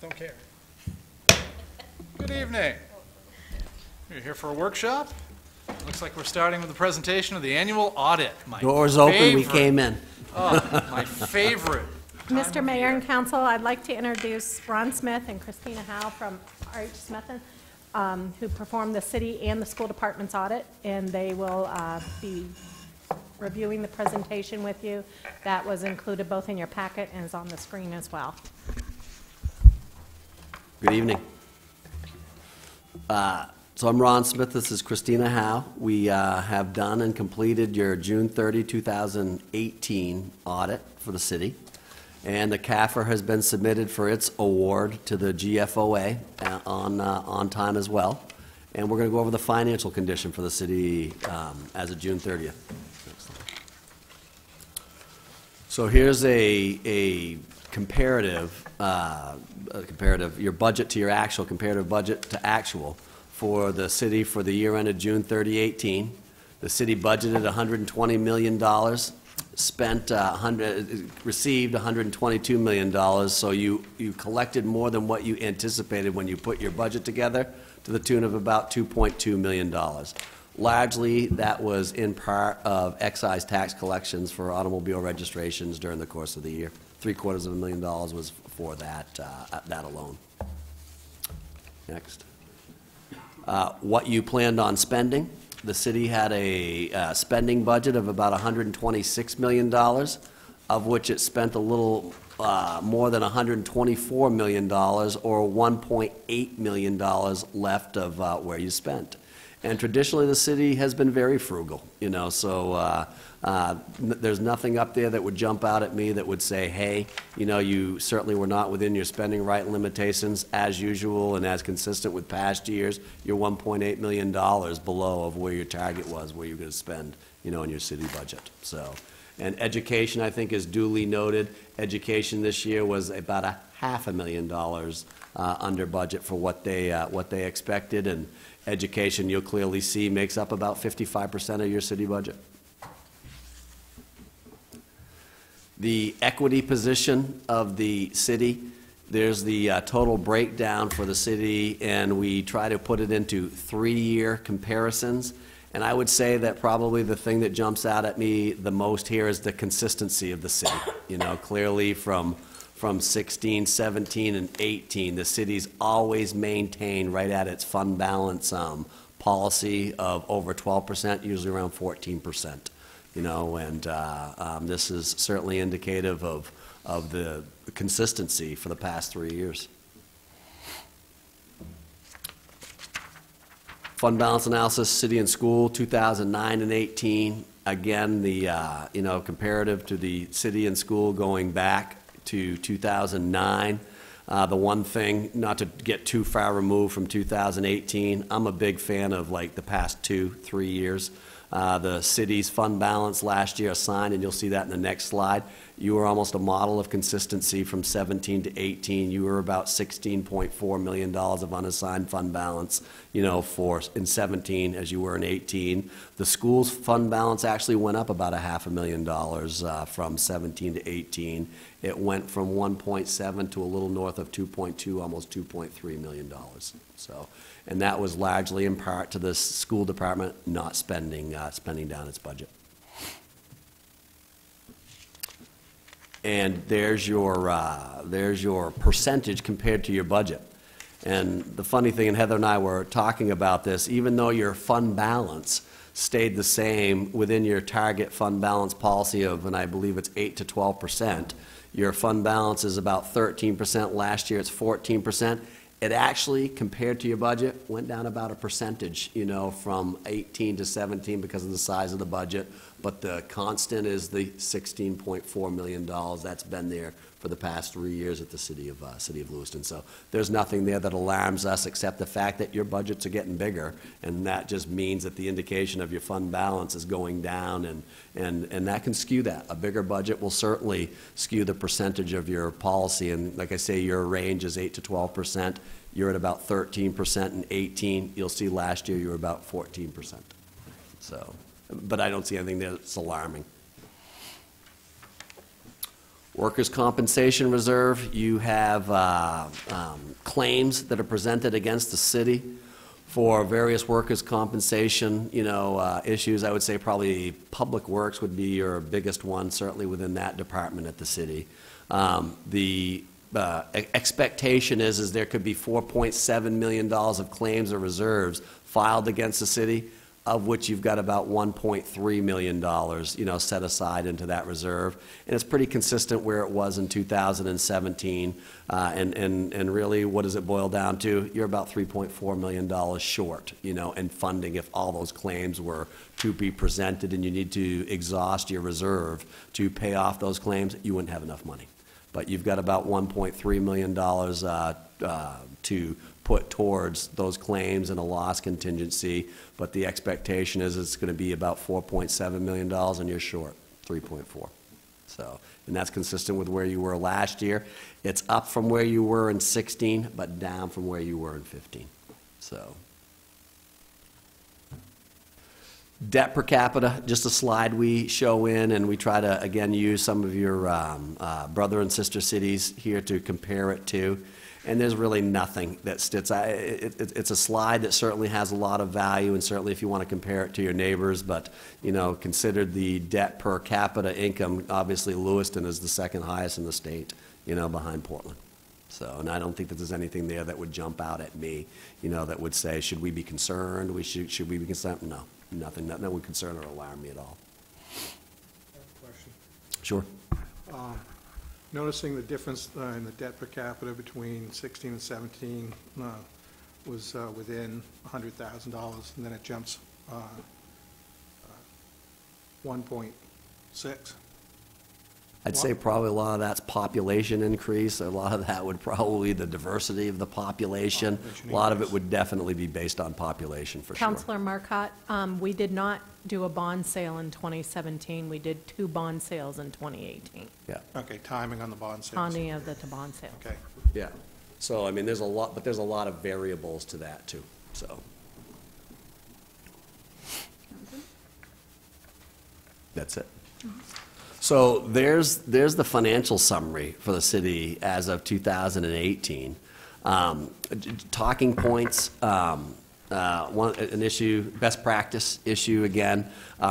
Don't care. Good evening. You're here for a workshop? Looks like we're starting with the presentation of the annual audit. Doors open, we came in. Oh, my favorite. Mr. Mayor and Council, I'd like to introduce Ron Smith and Christina Howe from RH Smith, who performed the city and the school department's audit, and they will be reviewing the presentation with you. That was included both in your packet and is on the screen as well. Good evening. So I'm Ron Smith, this is Christina Howe. We have done and completed your June 30, 2018 audit for the city. And the CAFR has been submitted for its award to the GFOA on time as well. And we're going to go over the financial condition for the city as of June 30th. So here's a comparative, your budget to your actual, comparative budget to actual for the city for the year ended June 30, 18. The city budgeted $120 million, spent received $122 million, so you collected more than what you anticipated when you put your budget together, to the tune of about $2.2 million. Largely, that was in part of excise tax collections for automobile registrations during the course of the year. $750,000 was for that alone. Next. What you planned on spending. The city had a spending budget of about $126 million, of which it spent a little more than $124 million, or $1.8 million left of where you spent. And traditionally, the city has been very frugal, so there's nothing up there that would jump out at me that would say, hey, you certainly were not within your spending right limitations. As usual and as consistent with past years, you're $1.8 million below of where your target was, where you're going to spend, in your city budget. So, and education, I think, is duly noted. Education this year was about $500,000 under budget for what they expected, and education, you'll clearly see, makes up about 55% of your city budget. The equity position of the city, there's the total breakdown for the city, and we try to put it into 3-year comparisons. And I would say that probably the thing that jumps out at me the most here is the consistency of the city. Clearly from 16, 17, and 18, the city's always maintained right at its fund balance policy of over 12%, usually around 14%. And this is certainly indicative of the consistency for the past 3 years. Fund balance analysis, city and school, 2009 and 18. Again, the comparative to the city and school going back to 2009. The one thing, not to get too far removed from 2018, I'm a big fan of like the past 2-3 years. The city's fund balance last year assigned, and you'll see that in the next slide. You were almost a model of consistency from 17 to 18. You were about $16.4 million of unassigned fund balance, in 17 as you were in 18. The school's fund balance actually went up about $500,000 from 17 to 18. It went from 1.7 to a little north of 2.2, almost $2.3 million. So, and that was largely in part to the school department not spending down its budget. And there's your percentage compared to your budget. And the funny thing, and Heather and I were talking about this, even though your fund balance stayed the same within your target fund balance policy of, and I believe it's 8 to 12%, your fund balance is about 13%. Last year it's 14%. It actually, compared to your budget, went down about a percentage, from 18 to 17 because of the size of the budget. But the constant is the $16.4 million that's been there for the past 3 years at the city of Lewiston. So there's nothing there that alarms us except the fact that your budgets are getting bigger, and that just means that the indication of your fund balance is going down, and that can skew that. A bigger budget will certainly skew the percentage of your policy, and like I say, your range is 8 to 12%. You're at about 13% in 18. You'll see last year you were about 14%. So, but I don't see anything there that's alarming. Workers' compensation reserve, you have claims that are presented against the city for various workers' compensation, issues. I would say probably Public Works would be your biggest one, certainly within that department at the city. The expectation is there could be $4.7 million of claims or reserves filed against the city, of which you've got about $1.3 million, set aside into that reserve. And it's pretty consistent where it was in 2017. And really, what does it boil down to? You're about $3.4 million short, in funding if all those claims were to be presented and you need to exhaust your reserve to pay off those claims, you wouldn't have enough money. But you've got about $1.3 million to put towards those claims and a loss contingency, but the expectation is it's going to be about $4.7 million, and you're short 3.4. So, and that's consistent with where you were last year. It's up from where you were in 16, but down from where you were in 15. So, debt per capita, just a slide we show in, and we try to, again, use some of your brother and sister cities here to compare it to. And there's really nothing that sticks. It's a slide that certainly has a lot of value, and certainly if you want to compare it to your neighbors, but, considered the debt per capita income, obviously Lewiston is the second highest in the state, behind Portland. So, and I don't think that there's anything there that would jump out at me, that would say, should we be concerned? Should we be concerned? No, nothing that would concern or alarm me at all. I have a question. Sure. Noticing the difference in the debt per capita between 16 and 17 was within $100,000, and then it jumps 1.6. I'd say probably a lot of that's population increase. A lot of that would probably the diversity of the population. A lot of it would definitely be based on population, for sure. Councilor Marcotte, we did not do a bond sale in 2017. We did 2 bond sales in 2018. Yeah, Okay, timing on the bond sales. Timing of the bond sales. Okay. yeah. So, I mean, there's a lot, but there's a lot of variables to that, too, so. That's it. So there's the financial summary for the city as of 2018. Talking points, an issue, best practice issue again,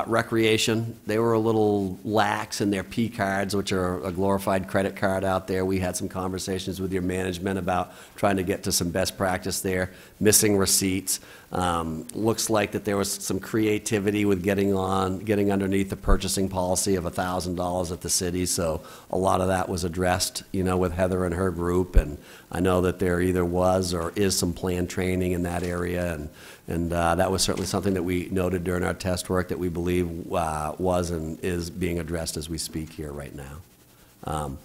recreation. They were a little lax in their P cards, which are a glorified credit card out there. We had some conversations with your management about trying to get to some best practice there. Missing receipts. Looks like that there was some creativity with getting underneath the purchasing policy of $1,000 at the city. So a lot of that was addressed, with Heather and her group. And I know that there either was or is some planned training in that area. And that was certainly something that we noted during our test work that we believe was and is being addressed as we speak here right now.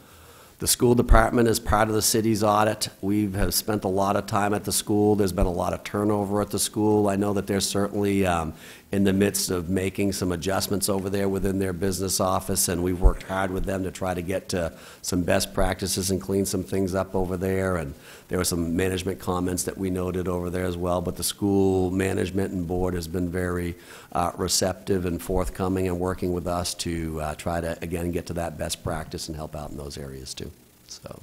The school department is part of the city's audit. We have spent a lot of time at the school. There's been a lot of turnover at the school. I know that they're certainly in the midst of making some adjustments over there within their business office, and we've worked hard with them to try to get to some best practices and clean some things up over there. And there were some management comments that we noted over there as well, but the school management and board has been very receptive and forthcoming and working with us to try to, again, get to that best practice and help out in those areas too. So,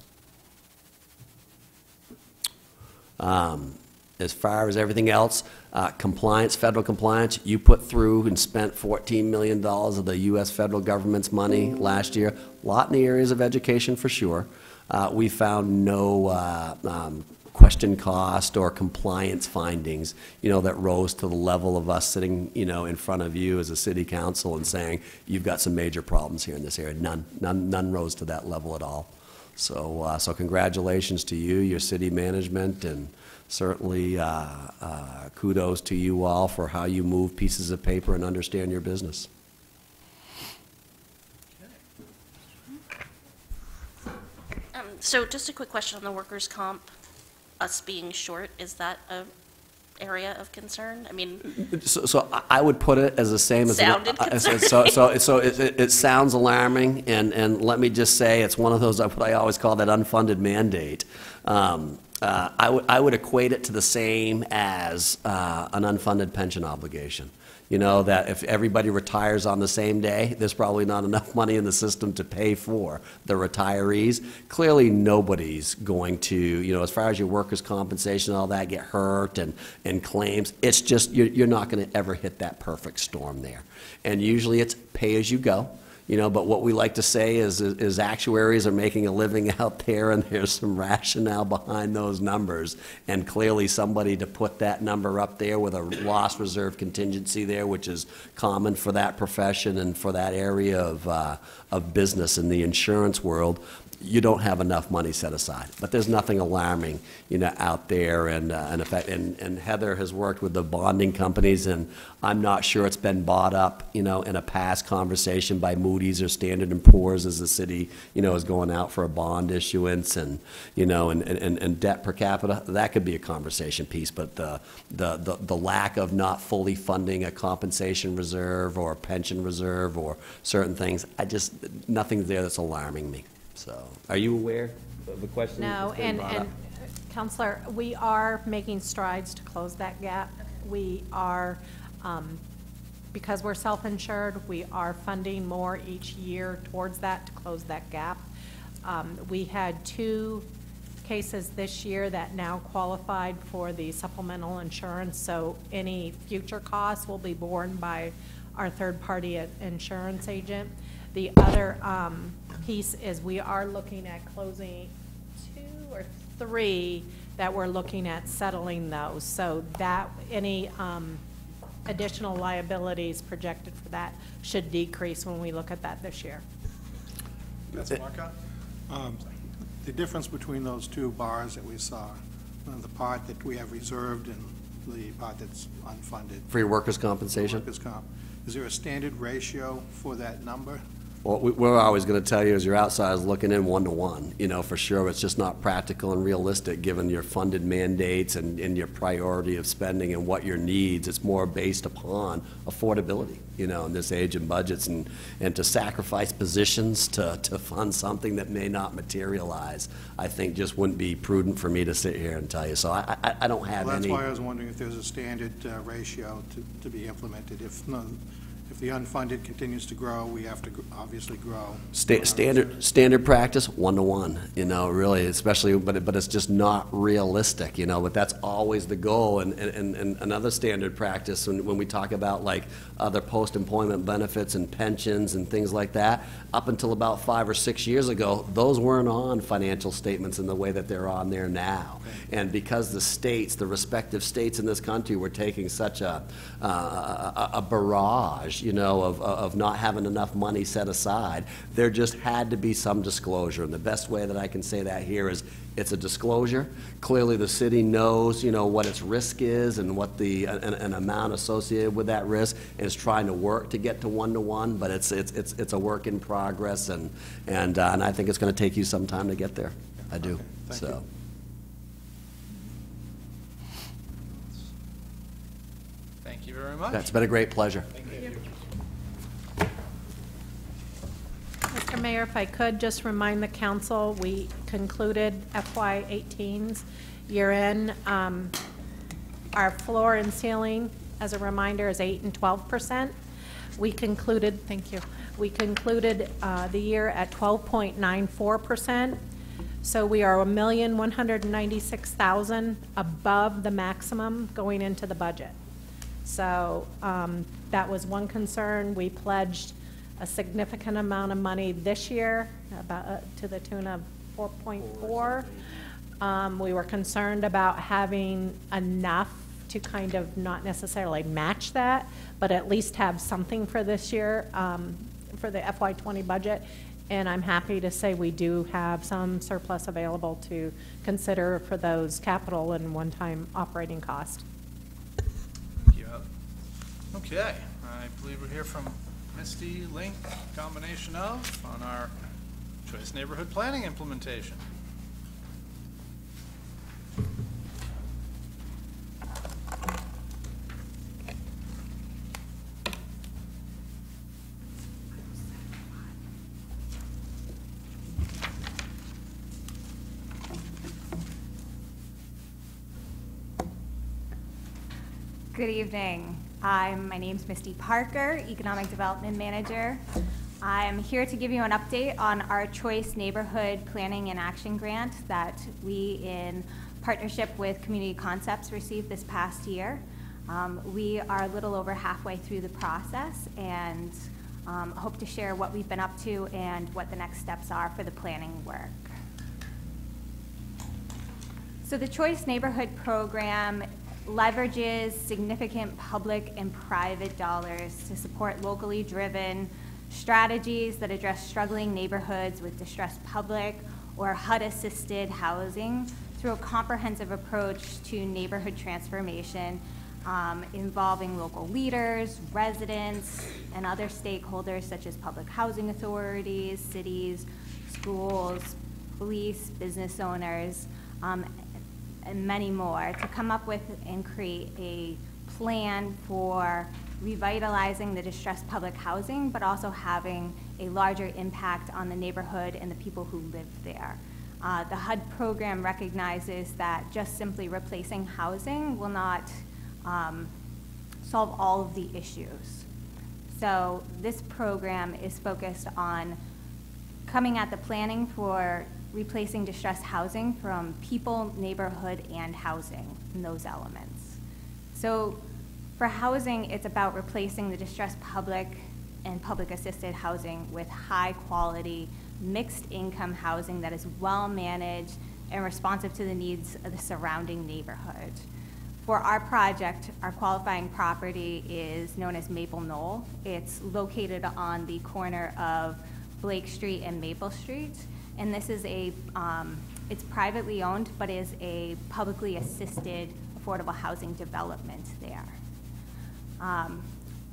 as far as everything else, compliance, federal compliance, you put through and spent $14 million of the U.S. federal government's money last year. A lot in the areas of education for sure. We found no question cost or compliance findings, that rose to the level of us sitting, in front of you as a city council and saying, you've got some major problems here in this area. None rose to that level at all. So, so congratulations to you, your city management, and certainly kudos to you all for how you move pieces of paper and understand your business. So just a quick question on the workers' comp, us being short, is that an area of concern? I mean. So I would put it as the same as. Sounded concerning. So it sounds alarming, and let me just say, it's one of those, what I always call that unfunded mandate. I would equate it to the same as an unfunded pension obligation. you know, that if everybody retires on the same day, there's probably not enough money in the system to pay for the retirees. Clearly, nobody's going to, you know, as far as your workers' compensation and all that, get hurt and claims. It's just, you're not going to ever hit that perfect storm there. And usually it's pay as you go. You know, but what we like to say is actuaries are making a living out there, and there's some rationale behind those numbers. And clearly somebody to put that number up there with a loss reserve contingency there, which is common for that profession and for that area of business in the insurance world, you don't have enough money set aside. But there's nothing alarming, you know, out there. And Heather has worked with the bonding companies, and I'm not sure it's been bought up, you know, in a past conversation by Moody's or Standard & Poor's as the city, you know, is going out for a bond issuance and, you know, and debt per capita. That could be a conversation piece, but the lack of not fully funding a compensation reserve or a pension reserve or certain things, nothing's there that's alarming me. So, are you aware of the question? No, that's been brought and up? Counselor, we are making strides to close that gap. We are, because we're self-insured, we are funding more each year towards that to close that gap. We had 2 cases this year that now qualified for the supplemental insurance, so any future costs will be borne by our third-party insurance agent. The other piece is we are looking at closing 2 or 3 that we're looking at settling those. So that any additional liabilities projected for that should decrease when we look at that this year. Councilor Marcotte? The difference between those 2 bars that we saw, the part that we have reserved and the part that's unfunded. For your workers' compensation? Workers' comp. Is there a standard ratio for that number? Well, we're always going to tell you as your outsiders looking in 1-to-1, you know, for sure. It's just not practical and realistic given your funded mandates and your priority of spending and what your needs. It's more based upon affordability, you know, in this age and budgets, and to sacrifice positions to fund something that may not materialize, I think just wouldn't be prudent for me to sit here and tell you. So I don't have Well, that's any. why I was wondering if there's a standard ratio to be implemented. If the unfunded continues to grow, we have to obviously grow. Standard practice, 1-to-1, you know, really, especially, but it's just not realistic, you know, but that's always the goal. And another standard practice, when we talk about like other post-employment benefits and pensions and things like that, up until about 5 or 6 years ago, those weren't on financial statements in the way that they're on there now. And because the respective states in this country were taking such a barrage, you know, of not having enough money set aside, there just had to be some disclosure. And the best way that I can say that here is it's a disclosure. Clearly the city knows, you know, what its risk is and what an amount associated with that risk, and is trying to work to get to 1-to-1, but it's a work in progress, and I think it's going to take you some time to get there. I do. Okay, thank you. Thank you very much. That's been a great pleasure. Mr. Mayor, if I could just remind the council, we concluded FY18's year-end. Our floor and ceiling, as a reminder, is 8% and 12%. We concluded, thank you, we concluded the year at 12.94%. So we are $1,196,000 above the maximum going into the budget. So that was one concern. We pledged a significant amount of money this year, about to the tune of 4.4. We were concerned about having enough to kind of not necessarily match that, but at least have something for this year, for the FY20 budget. And I'm happy to say we do have some surplus available to consider for those capital and one-time operating costs. Thank you. Okay, I believe we're here from Misty, Link, combination of, on our Choice Neighborhood Planning implementation. Good evening. My name's Misty Parker, Economic Development Manager. I'm here to give you an update on our Choice Neighborhood Planning and Action Grant that we, in partnership with Community Concepts, received this past year. We are a little over halfway through the process and hope to share what we've been up to and what the next steps are for the planning work. So the Choice Neighborhood Program leverages significant public and private dollars to support locally driven strategies that address struggling neighborhoods with distressed public or HUD-assisted housing through a comprehensive approach to neighborhood transformation involving local leaders, residents, and other stakeholders such as public housing authorities, cities, schools, police, business owners, and many more, to come up with and create a plan for revitalizing the distressed public housing, but also having a larger impact on the neighborhood and the people who live there. The HUD program recognizes that just simply replacing housing will not solve all of the issues. So this program is focused on coming at the planning for replacing distressed housing from people, neighborhood, and housing, and those elements. So for housing, it's about replacing the distressed public and public assisted housing with high quality, mixed income housing that is well managed and responsive to the needs of the surrounding neighborhood. For our project, our qualifying property is known as Maple Knoll. It's located on the corner of Blake Street and Maple Street. And this is it's privately owned, but is a publicly assisted affordable housing development there.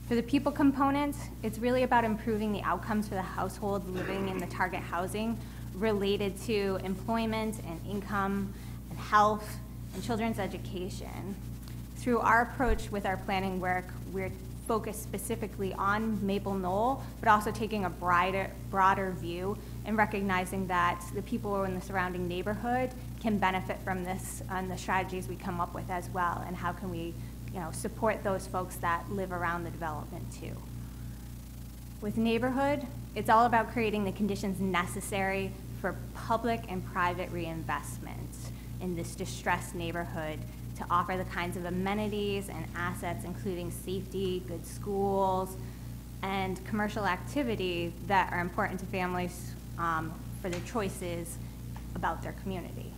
For the people component, it's really about improving the outcomes for the household living in the target housing related to employment and income and health and children's education. Through our approach with our planning work, we're focused specifically on Maple Knoll, but also taking a broader view and recognizing that the people in the surrounding neighborhood can benefit from this and the strategies we come up with as well, and how can we support those folks that live around the development too. With neighborhood, it's all about creating the conditions necessary for public and private reinvestment in this distressed neighborhood to offer the kinds of amenities and assets, including safety, good schools, and commercial activity that are important to families for their choices about their community.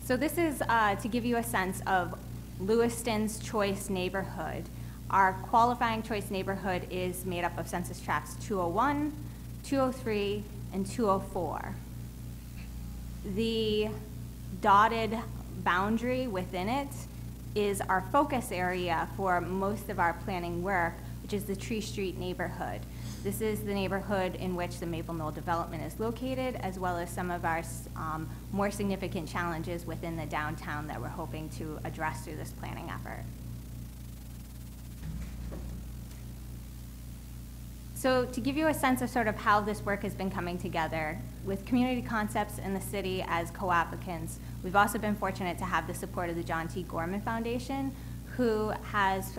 So this is to give you a sense of Lewiston's choice neighborhood. Our qualifying choice neighborhood is made up of census tracts 201, 203, and 204. The dotted boundary within it is our focus area for most of our planning work, which is the Tree Street neighborhood. This is the neighborhood in which the Maple Knoll development is located, as well as some of our more significant challenges within the downtown that we're hoping to address through this planning effort. So to give you a sense of sort of how this work has been coming together, with Community Concepts and the city as co-applicants, we've also been fortunate to have the support of the John T. Gorman Foundation, who has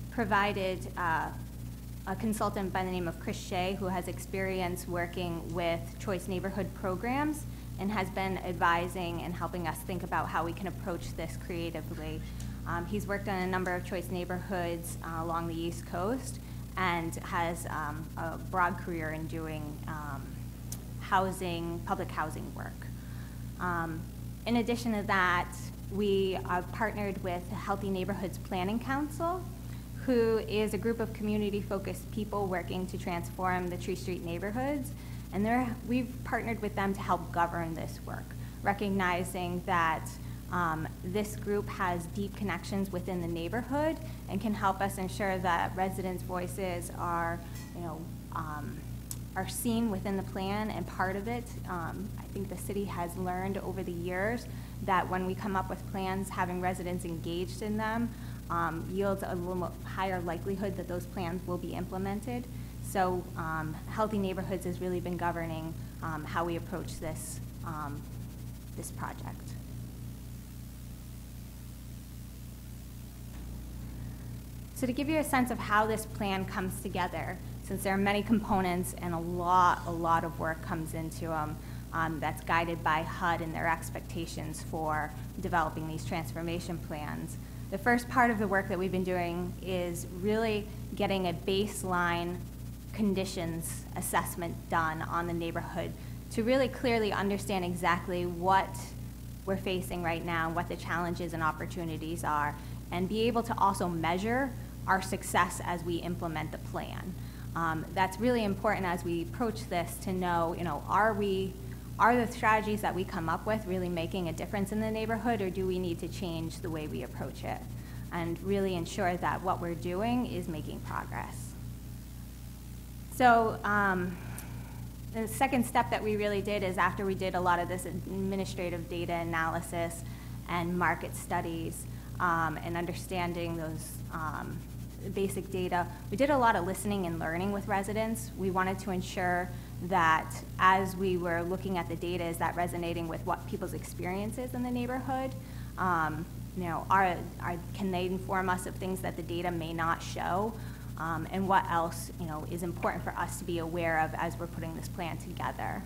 provided a consultant by the name of Chris Shea, who has experience working with choice neighborhood programs and has been advising and helping us think about how we can approach this creatively. He's worked on a number of choice neighborhoods along the East Coast and has a broad career in doing public housing work. In addition to that, we are partnered with Healthy Neighborhoods Planning Council, who is a group of community-focused people working to transform the Tree Street neighborhoods. And we've partnered with them to help govern this work, recognizing that this group has deep connections within the neighborhood and can help us ensure that residents' voices are seen within the plan and part of it. I think the city has learned over the years that when we come up with plans, having residents engaged in them yields a little higher likelihood that those plans will be implemented. So Healthy Neighborhoods has really been governing how we approach this project. So to give you a sense of how this plan comes together, since there are many components and a lot of work comes into them, that's guided by HUD and their expectations for developing these transformation plans. The first part of the work that we've been doing is really getting a baseline conditions assessment done on the neighborhood to really clearly understand exactly what we're facing right now, what the challenges and opportunities are, and be able to also measure our success as we implement the plan. That's really important as we approach this to know, are the strategies that we come up with really making a difference in the neighborhood, or do we need to change the way we approach it and really ensure that what we're doing is making progress? So the second step that we really did is after we did a lot of this administrative data analysis and market studies and understanding those basic data, we did a lot of listening and learning with residents. We wanted to ensure that as we were looking at the data, is that resonating with what people's experiences in the neighborhood? Can they inform us of things that the data may not show? And what else, is important for us to be aware of as we're putting this plan together.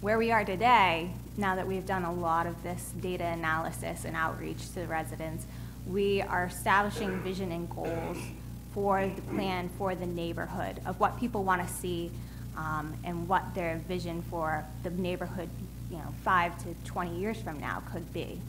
Where we are today, now that we've done a lot of this data analysis and outreach to the residents, we are establishing vision and goals for the plan for the neighborhood of what people want to see and what their vision for the neighborhood, 5 to 20 years from now could be.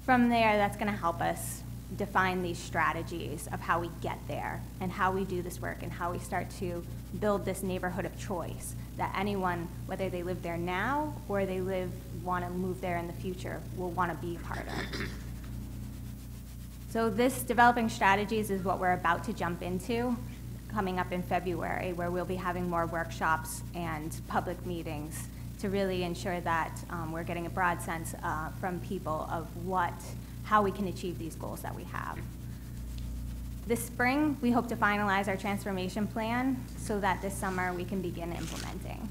From there, that's going to help us define these strategies of how we get there and how we do this work and how we start to build this neighborhood of choice that anyone, whether they live there now or they want to move there in the future, will want to be part of. So this developing strategies is what we're about to jump into coming up in February, where we'll be having more workshops and public meetings to really ensure that we're getting a broad sense from people of how we can achieve these goals that we have. This spring, we hope to finalize our transformation plan so that this summer we can begin implementing.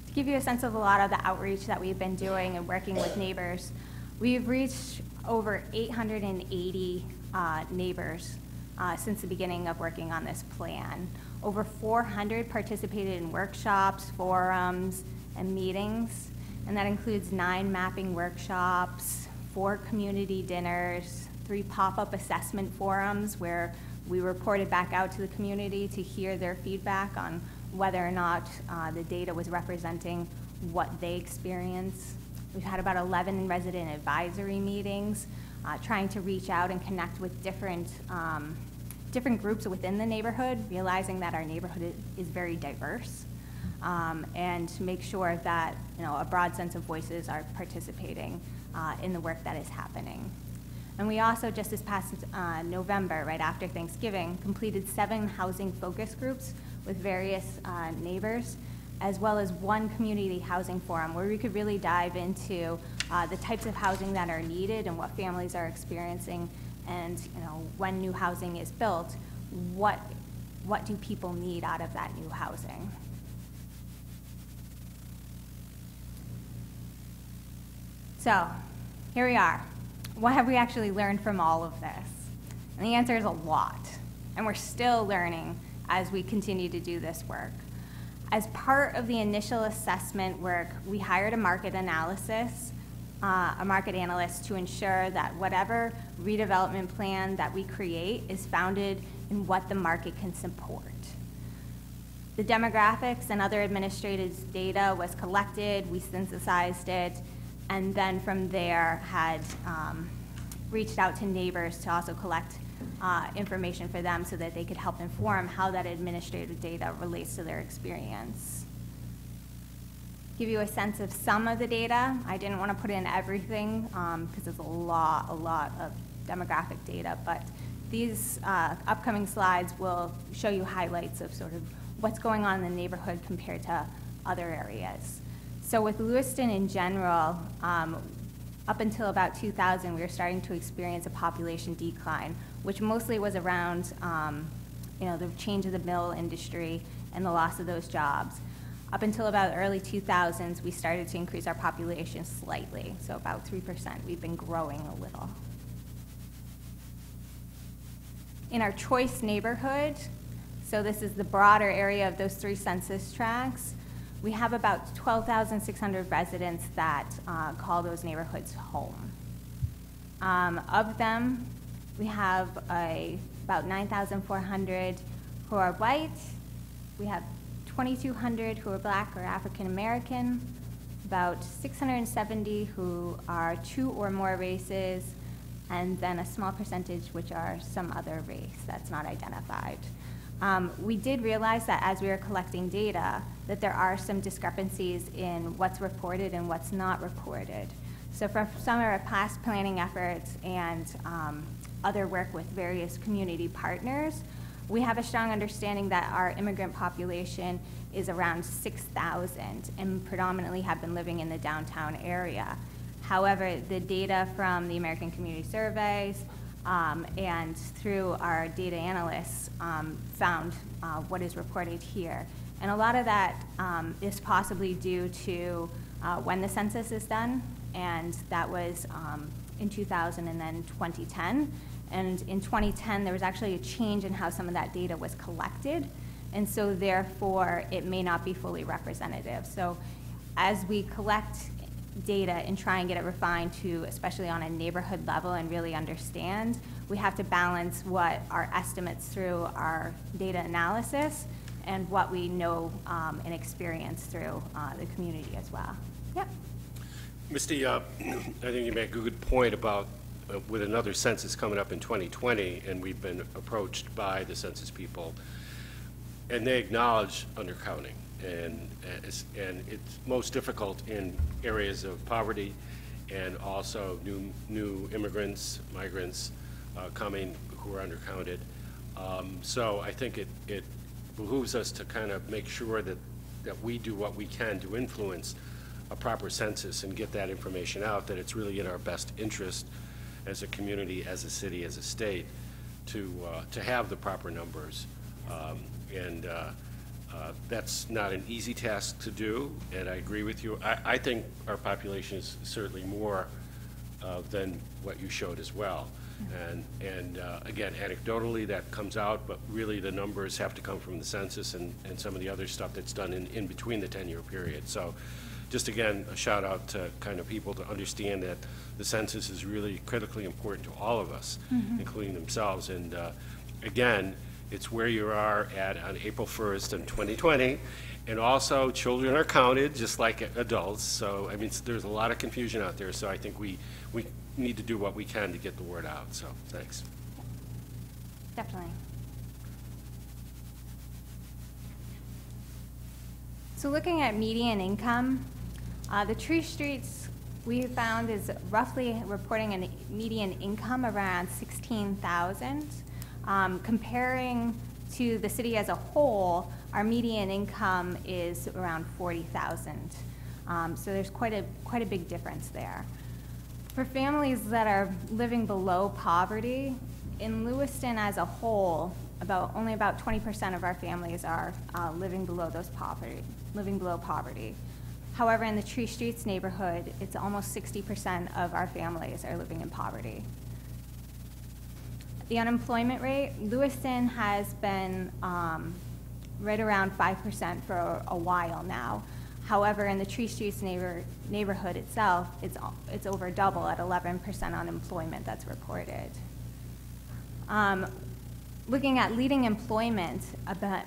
To give you a sense of a lot of the outreach that we've been doing and working with neighbors, we've reached over 880 neighbors since the beginning of working on this plan. Over 400 participated in workshops, forums, and meetings, and that includes 9 mapping workshops, 4 community dinners, 3 pop-up assessment forums where we reported back out to the community to hear their feedback on whether or not the data was representing what they experience. We've had about 11 resident advisory meetings, trying to reach out and connect with different groups within the neighborhood, realizing that our neighborhood is very diverse, and to make sure that a broad sense of voices are participating in the work that is happening. And we also, just this past November, right after Thanksgiving, completed 7 housing focus groups with various neighbors, as well as 1 community housing forum where we could really dive into the types of housing that are needed and what families are experiencing, and when new housing is built, what do people need out of that new housing? So here we are. What have we actually learned from all of this? And the answer is a lot, and we're still learning as we continue to do this work. As part of the initial assessment work, we hired a market analyst to ensure that whatever redevelopment plan that we create is founded in what the market can support. The demographics and other administrative data was collected, we synthesized it, and then from there had reached out to neighbors to also collect information for them so that they could help inform how that administrative data relates to their experience. Give you a sense of some of the data. I didn't want to put in everything because there's a lot of demographic data, but these upcoming slides will show you highlights of sort of what's going on in the neighborhood compared to other areas. So with Lewiston in general, up until about 2000, we were starting to experience a population decline, which mostly was around the change of the mill industry and the loss of those jobs. Up until about early 2000s, we started to increase our population slightly, so about 3%. We've been growing a little. In our choice neighborhood, so this is the broader area of those 3 census tracts, we have about 12,600 residents that call those neighborhoods home. Of them, we have about 9,400 who are white. We have 2,200 who are Black or African American, about 670 who are 2 or more races, and then a small percentage which are some other race that's not identified. We did realize that as we were collecting data, that there are some discrepancies in what's reported and what's not reported. So for some of our past planning efforts and other work with various community partners, we have a strong understanding that our immigrant population is around 6,000 and predominantly have been living in the downtown area. However, the data from the American Community Surveys and through our data analysts found what is reported here. And a lot of that is possibly due to when the census is done, and that was in 2000 and then 2010. And in 2010, there was actually a change in how some of that data was collected, and so therefore it may not be fully representative. So as we collect data and try and get it refined to, especially on a neighborhood level, and really understand, we have to balance what our estimates through our data analysis and what we know and experience through the community as well. Yep. Misty, I think you make a good point about with another census coming up in 2020, and we've been approached by the census people, and they acknowledge undercounting, and it's most difficult in areas of poverty, and also new immigrants, migrants coming who are undercounted. So I think it behooves us to kind of make sure that we do what we can to influence a proper census and get that information out, that it's really in our best interest as a community, as a city, as a state, to have the proper numbers. That's not an easy task to do, and I agree with you. I think our population is certainly more than what you showed as well. And again, anecdotally that comes out, but really the numbers have to come from the census and some of the other stuff that's done in between the 10-year period. So just again, a shout out to kind of people to understand that the census is really critically important to all of us, including themselves. And again, it's where you are at on April 1st in 2020. And also, children are counted just like adults. So, I mean, there's a lot of confusion out there. So I think we need to do what we can to get the word out. So, thanks. Definitely. So looking at median income, the Tree Streets we found is roughly reporting a median income around $16,000. Comparing to the city as a whole, our median income is around $40,000. So there's quite a big difference there. For families that are living below poverty, in Lewiston as a whole, only about 20% of our families are living below poverty. However, in the Tree Streets neighborhood, it's almost 60% of our families are living in poverty. The unemployment rate, Lewiston has been right around 5% for a while now. However, in the Tree Streets neighborhood itself, it's over double at 11% unemployment that's reported. Looking at leading employment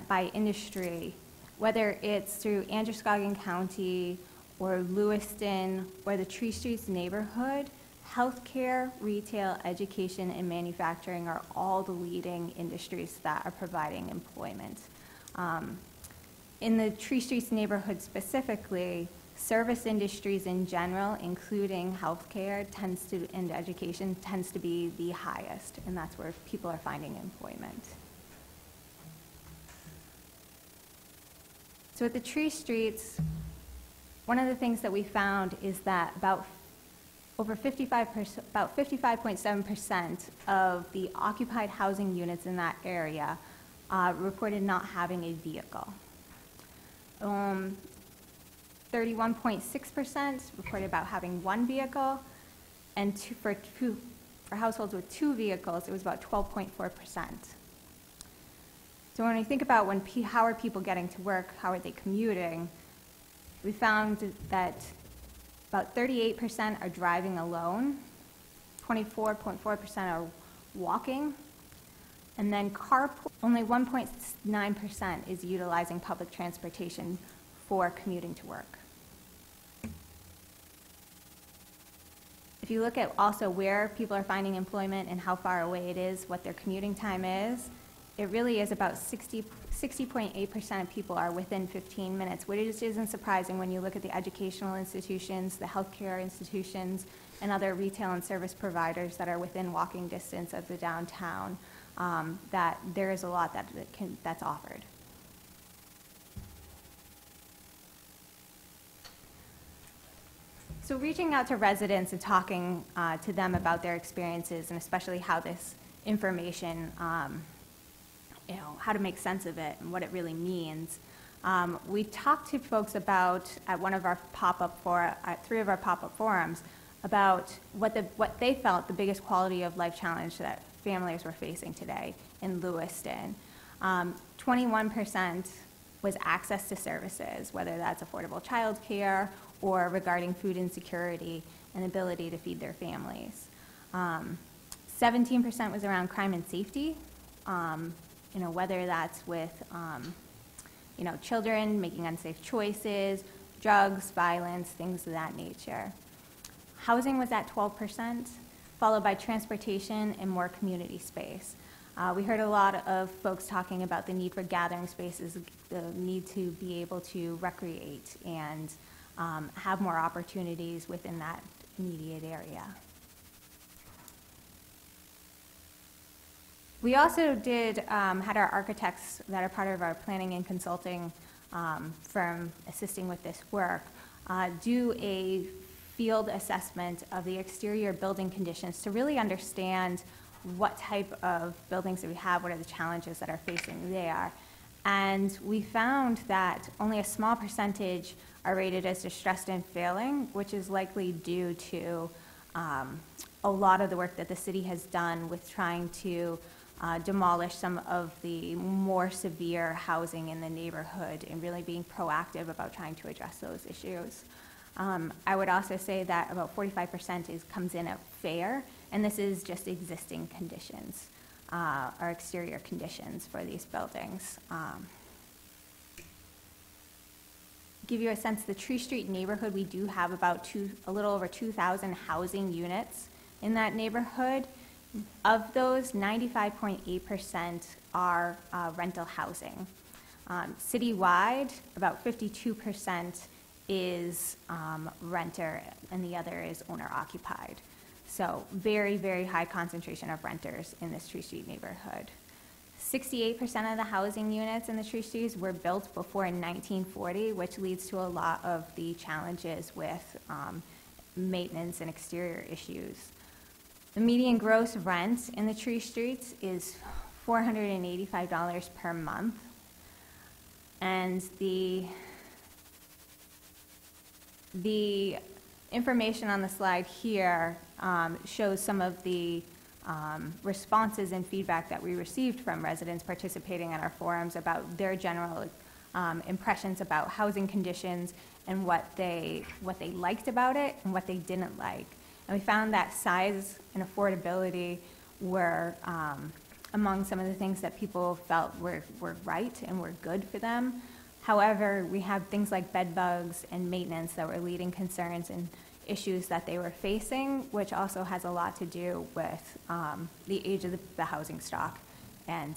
by industry, whether it's through Androscoggin County or Lewiston or the Tree Streets neighborhood, healthcare, retail, education, and manufacturing are all the leading industries that are providing employment. In the Tree Streets neighborhood specifically, service industries in general, including healthcare and education, tends to be the highest, and that's where people are finding employment. So at the Tree Streets, one of the things that we found is that about 55.7% of the occupied housing units in that area reported not having a vehicle. 31.6% reported about having one vehicle, and for households with two vehicles, it was about 12.4%. So when we think about how are people getting to work, how are they commuting, we found that about 38% are driving alone, 24.4% are walking, and then carpool, only 1.9% is utilizing public transportation for commuting to work. If you look at also where people are finding employment and how far away it is, what their commuting time is, it really is about 60.8% of people are within 15 minutes, which isn't surprising when you look at the educational institutions, the healthcare institutions, and other retail and service providers that are within walking distance of the downtown, that there is a lot that's offered. So reaching out to residents and talking to them about their experiences, and especially how this information, how to make sense of it and what it really means. We talked to folks about, at one of our at 3 of our pop-up forums, about what they felt the biggest quality of life challenge that families were facing today in Lewiston. 21% was access to services, whether that's affordable childcare or regarding food insecurity and ability to feed their families. 17% was around crime and safety, whether that's with children making unsafe choices, drugs, violence, things of that nature. Housing was at 12%, followed by transportation and more community space. We heard a lot of folks talking about the need for gathering spaces, the need to be able to recreate and have more opportunities within that immediate area. We also had our architects that are part of our planning and consulting firm assisting with this work do a field assessment of the exterior building conditions to really understand what type of buildings that we have, what are the challenges that are facing there. And we found that only a small percentage are rated as distressed and failing, which is likely due to a lot of the work that the city has done with trying to demolish some of the more severe housing in the neighborhood and really being proactive about trying to address those issues. I would also say that about 45% comes in at fair, and this is just existing conditions, or exterior conditions for these buildings. Give you a sense, the Tree Street neighborhood, we do have about a little over 2,000 housing units in that neighborhood. Of those, 95.8% are rental housing. Citywide, about 52% is renter, and the other is owner-occupied. So very, very high concentration of renters in this Tree Street neighborhood. 68% of the housing units in the Tree Streets were built before 1940, which leads to a lot of the challenges with maintenance and exterior issues. The median gross rent in the Tree Streets is $485 per month. And the information on the slide here shows some of the responses and feedback that we received from residents participating in our forums about their general impressions about housing conditions and what they liked about it and what they didn't like. And we found that size and affordability were among some of the things that people felt were right and were good for them. However, we have things like bed bugs and maintenance that were leading concerns and issues that they were facing, which also has a lot to do with the age of the housing stock and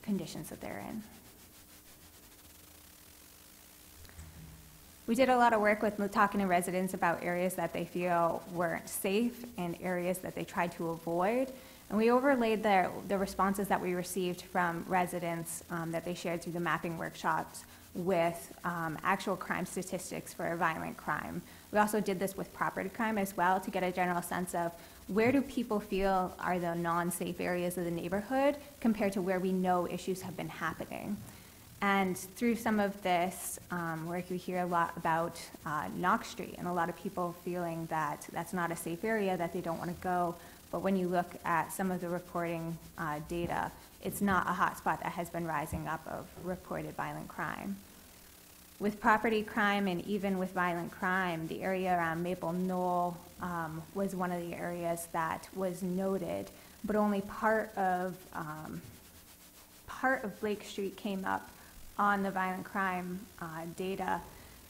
conditions that they're in. We did a lot of work with talking to residents about areas that they feel weren't safe and areas that they tried to avoid. And we overlaid the responses that we received from residents that they shared through the mapping workshops with actual crime statistics for violent crime. We also did this with property crime as well to get a general sense of where do people feel are the non-safe areas of the neighborhood compared to where we know issues have been happening. And through some of this work, we hear a lot about Knox Street, and a lot of people feeling that that's not a safe area, that they don't want to go. But when you look at some of the reporting data, it's not a hotspot that has been rising up of reported violent crime. With property crime and even with violent crime, the area around Maple Knoll was one of the areas that was noted, but only part of Blake Street came up on the violent crime data,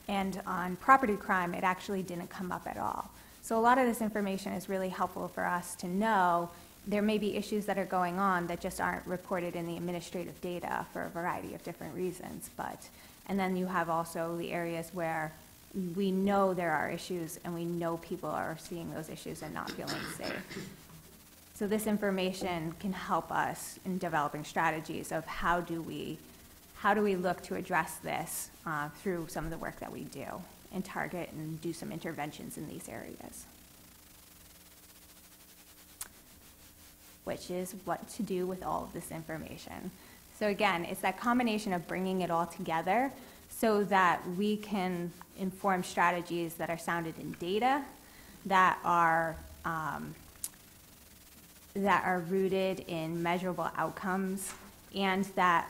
and on property crime, it actually didn't come up at all. So a lot of this information is really helpful for us to know. There may be issues that are going on that just aren't reported in the administrative data for a variety of different reasons. And then you have also the areas where we know there are issues and we know people are seeing those issues and not feeling safe. So this information can help us in developing strategies of how do we look to address this through some of the work that we do and target and do some interventions in these areas. Which is what to do with all of this information. So again, it's that combination of bringing it all together so that we can inform strategies that are sounded in data, that are rooted in measurable outcomes, and that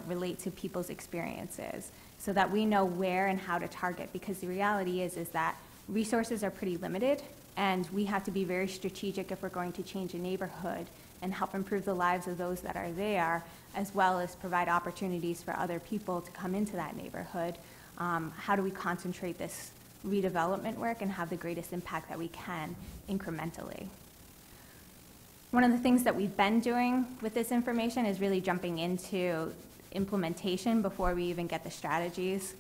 relate to people's experiences, so that we know where and how to target. Because the reality is that resources are pretty limited, and we have to be very strategic if we're going to change a neighborhood and help improve the lives of those that are there, as well as provide opportunities for other people to come into that neighborhood. How do we concentrate this redevelopment work and have the greatest impact that we can incrementally? One of the things that we've been doing with this information is really jumping into implementation before we even get the strategies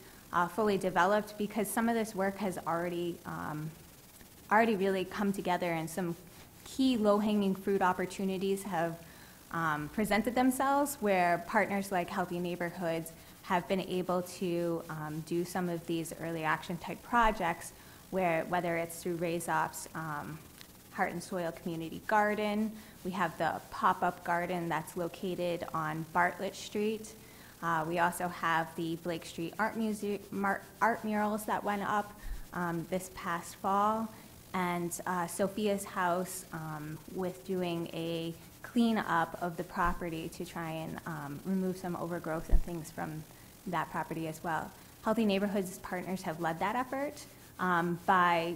fully developed, because some of this work has already really come together, and some key low-hanging fruit opportunities have presented themselves, where partners like Healthy Neighborhoods have been able to do some of these early action type projects, where whether it's through RaiseUp's Heart and Soil Community Garden. We have the pop-up garden that's located on Bartlett Street. We also have the Blake Street art murals that went up this past fall, and Sophia's house with doing a cleanup of the property to try and remove some overgrowth and things from that property as well. Healthy Neighborhoods partners have led that effort by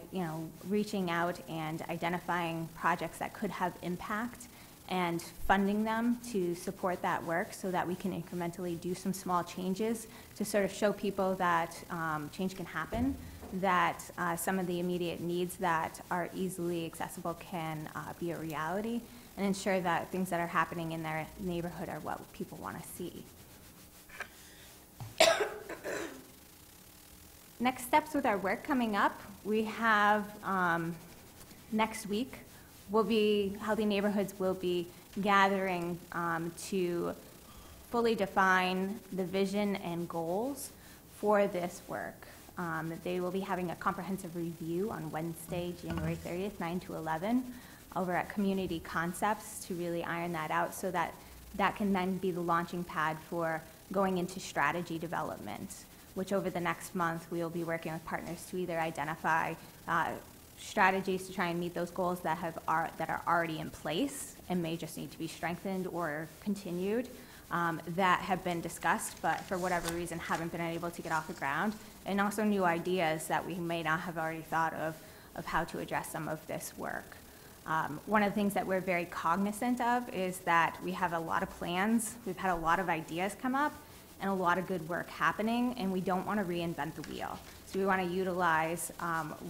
reaching out and identifying projects that could have impact and funding them to support that work, so that we can incrementally do some small changes to sort of show people that change can happen, that some of the immediate needs that are easily accessible can be a reality, and ensure that things that are happening in their neighborhood are what people want to see. Next steps with our work coming up, we have next week, Healthy Neighborhoods will be gathering to fully define the vision and goals for this work. They will be having a comprehensive review on Wednesday, January 30th, 9 to 11, over at Community Concepts, to really iron that out, so that that can then be the launching pad for going into strategy development, which over the next month we will be working with partners to either identify strategies to try and meet those goals that are already in place and may just need to be strengthened or continued, that have been discussed but for whatever reason haven't been able to get off the ground, and also new ideas that we may not have already thought of how to address some of this work. One of the things that we're very cognizant of is that we have a lot of plans, we've had a lot of ideas come up, and a lot of good work happening, and we don't want to reinvent the wheel. So we want to utilize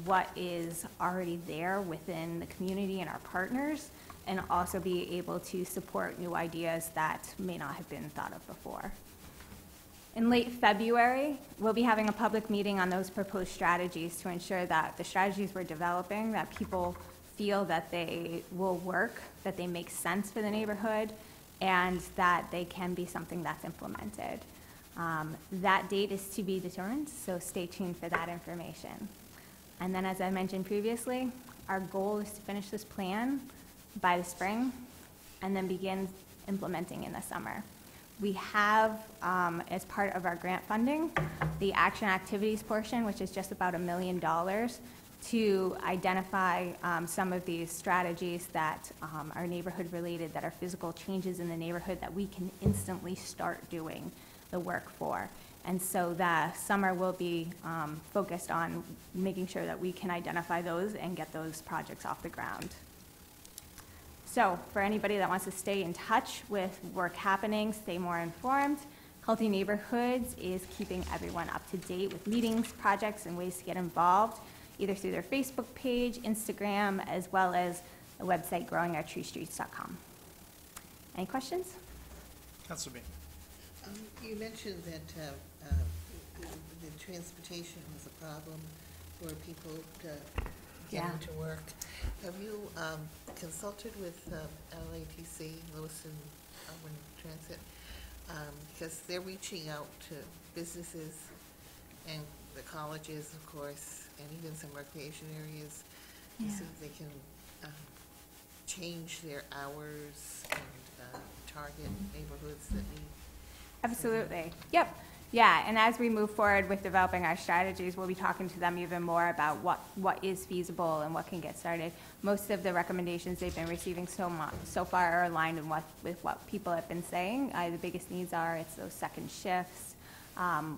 what is already there within the community and our partners, and also be able to support new ideas that may not have been thought of before. In late February, we'll be having a public meeting on those proposed strategies to ensure that the strategies we're developing, that people feel that they will work, that they make sense for the neighborhood, and that they can be something that's implemented. That date is to be determined, so stay tuned for that information. And then, as I mentioned previously, our goal is to finish this plan by the spring and then begin implementing in the summer. We have, as part of our grant funding, the action activities portion, which is just about $1 million, to identify some of these strategies that are neighborhood-related, that are physical changes in the neighborhood that we can instantly start doing the work for. And so the summer will be focused on making sure that we can identify those and get those projects off the ground. So for anybody that wants to stay in touch with work happening, stay more informed, Healthy Neighborhoods is keeping everyone up to date with meetings, projects, and ways to get involved, either through their Facebook page, Instagram, as well as the website growingourtreestreets.com. Any questions? Councilor Bean. You mentioned that the transportation was a problem for people to get Yeah. into work. Have you consulted with LATC, Lewiston Urban Transit? Because they're reaching out to businesses and the colleges, of course, and even some recreation areas to see if they can change their hours and target neighborhoods that need. Absolutely. Yep. Yeah, and as we move forward with developing our strategies, we'll be talking to them even more about what is feasible and what can get started. Most of the recommendations they've been receiving so far are aligned with what people have been saying. The biggest needs are it's those second shifts,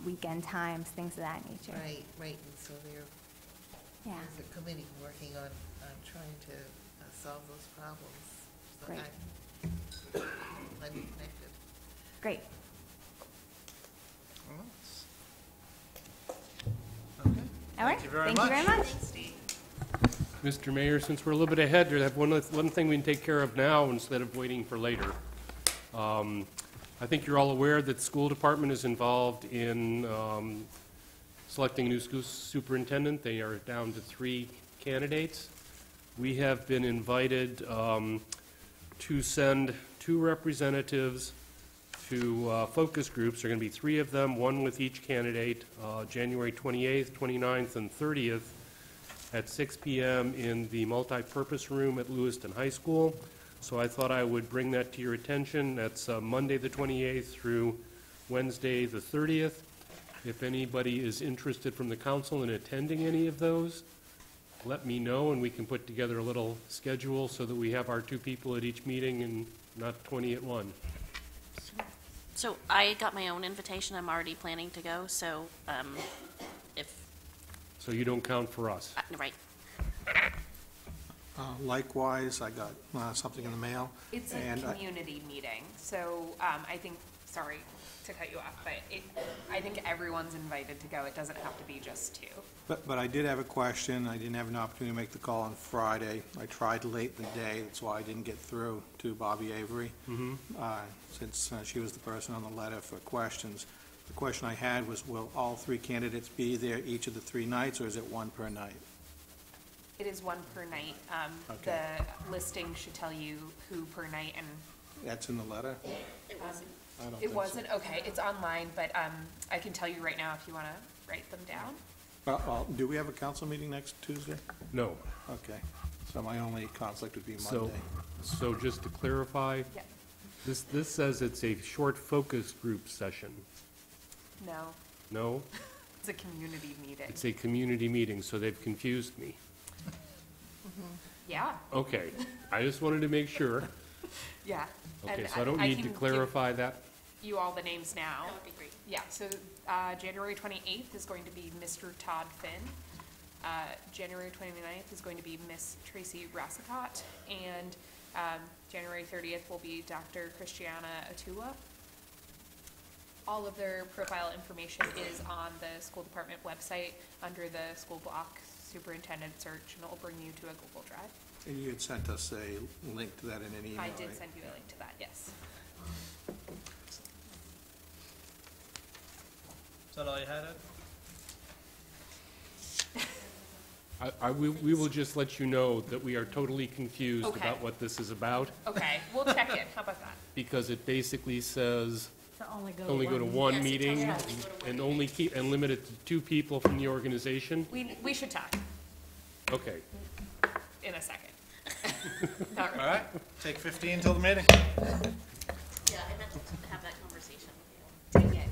weekend times, things of that nature. Right, and so Yeah. there's a committee working on trying to solve those problems. So Great. I'm connected. Great. Okay. All right. Thank you very Thank you very much. Mr. Mayor, since we're a little bit ahead, we have one thing we can take care of now instead of waiting for later. I think you're all aware that the school department is involved in selecting a new school superintendent. They are down to 3 candidates. We have been invited to send 2 representatives to focus groups. There are going to be 3 of them, 1 with each candidate, January 28th, 29th, and 30th at 6 p.m. in the multi-purpose room at Lewiston High School. So I thought I would bring that to your attention. That's Monday the 28th through Wednesday the 30th. If anybody is interested from the council in attending any of those, let me know and we can put together a little schedule so that we have our 2 people at each meeting and not 20 at one. So I got my own invitation. I'm already planning to go, so if, So you don't count for us. right. Likewise, I got something in the mail. It's a and community meeting, so I think, sorry to cut you off, but I think everyone's invited to go. It doesn't have to be just 2. But I did have a question. I didn't have an opportunity to make the call on Friday. I tried late in the day. That's why I didn't get through to Bobby Avery, since she was the person on the letter for questions. The question I had was, will all 3 candidates be there each of the 3 nights, or is it 1 per night? It is 1 per night. Okay. The listing should tell you who per night, and That's in the letter? It wasn't. I don't it think so. wasn't, okay, it's online, but I can tell you right now if you want to write them down. Do we have a council meeting next Tuesday? No. Okay. So my only conflict would be So, Monday. so just to clarify, Yeah. this says it's a short focus group session. No, No? it's a community meeting. It's a community meeting, so they've confused me. Yeah, Okay, I just wanted to make sure. yeah. Okay, And so I don't need to can give clarify that. you all the names now. That would be great. Yeah, so January 28th is going to be Mr. Todd Finn. January 29th is going to be Miss Tracy Rassicott. And January 30th will be Dr. Christiana Atula. All of their profile information is on the school department website under the school block superintendent search, and it will bring you to a Google Drive. And you had sent us a link to that in an email, I did right? send you a link to that, yes. Is that all you had, Ed? We will just let you know that we are totally confused Okay. about what this is about, Okay, we'll check in. How about that? because it basically says To only go only go to one Yes, it meeting tells us to go to one and only keep, and limit it to 2 people from the organization. We should talk Okay. in a second. All right, take 15 till the meeting. Yeah. I meant to have that conversation with you. Dang it.